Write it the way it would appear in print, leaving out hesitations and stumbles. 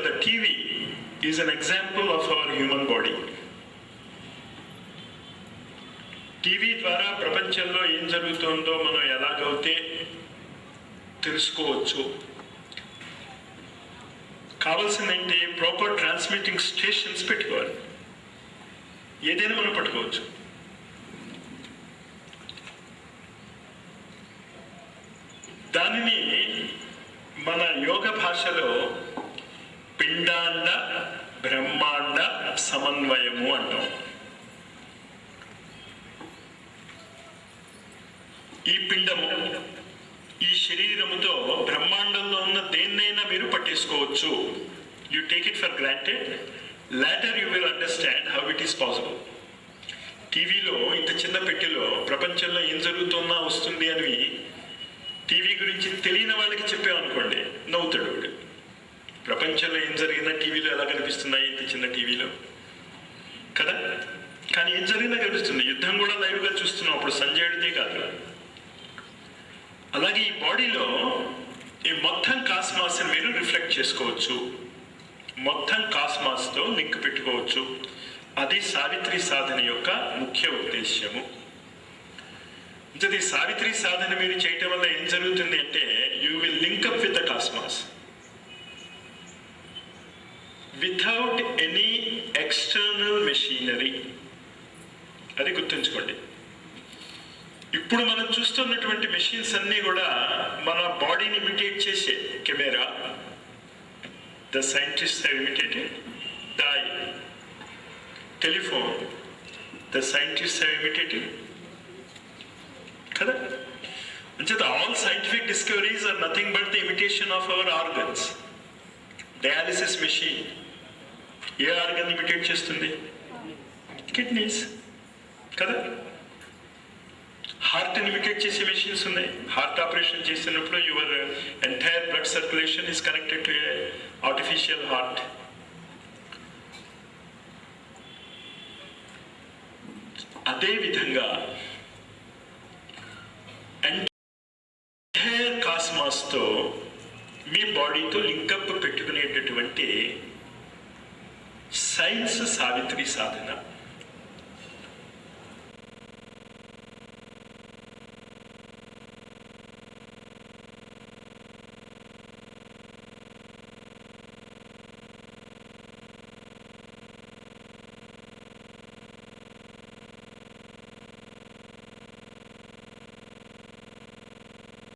the TV is an example of our human body. TV ద్వారా ప్రపంచంలో ఏం జరుగుతుందో మనం ఎలాగైతే తెలుసుకోవచ్చు. కావాల్సిందంటే ప్రాపర్ ట్రాన్స్మిటింగ్ స్టేషన్స్ పెట్టుకోవాలి. ఏదైనా మనం పట్టుకోవచ్చు. దానిని మన యోగ భాషలో పిండాండ బ్రహ్మాండ సమన్వయము అంటాం. ఈ పిండము ఈ శరీరముతో బ్రహ్మాండంలో ఉన్న దేన్నైనా మీరు పట్టేసుకోవచ్చు. You take it for granted. Later you will understand how it is possible. టీవీలో ఇంత చిన్న పెట్టెలో ప్రపంచంలో ఏం జరుగుతున్నా వస్తుంది అని టీవీ గురించి తెలియని వాళ్ళకి చెప్పామనుకోండి, నవ్వుతాడు వాడు. ప్రపంచంలో ఏం జరిగినా టీవీలో ఎలా కనిపిస్తున్నాయి ఇంత చిన్న టీవీలో కదా. కానీ ఏం జరిగినా కనిపిస్తుంది. యుద్ధం కూడా లైవ్గా చూస్తున్నాం అప్పుడు సంజయుడిదే కాదు. అలాగే ఈ బాడీలో ఈ మొత్తం కాస్మాస్ని మీరు రిఫ్లెక్ట్ చేసుకోవచ్చు. మొత్తం కాస్మాస్తో లింక్ పెట్టుకోవచ్చు. అది సావిత్రి సాధన యొక్క ముఖ్య ఉద్దేశ్యము. ఇది సావిత్రి సాధన మీరు చేయటం వల్ల ఏం జరుగుతుంది అంటే you will link up with the cosmos without any external machinery. అది గుర్తుంచుకోండి. ఇప్పుడు మనం చూస్తున్నటువంటి మెషిన్స్ అన్నీ కూడా మన బాడీని ఇమిటేట్ చేసే. Camera, the scientist have imitated. డై, telephone, the scientist have imitated కదా. అంచేత all scientific discoveries are nothing but the imitation of our organs. Dialysis machine ఏ ఆర్గన్ ఇమిటేట్ చేస్తుంది? కిడ్నీస్ కదా. హార్ట్ని ఇమిటేట్ చేసే మెషిన్స్ ఉన్నాయి. హార్ట్ ఆపరేషన్ చేసినప్పుడు your entire blood circulation is connected to a artificial heart. అదేవిధంగా ఎంటైర్ కాస్మాస్తో మీ బాడీతో లింకప్ పెట్టుకునేటటువంటి సైన్స్ సావిత్రి సాధన.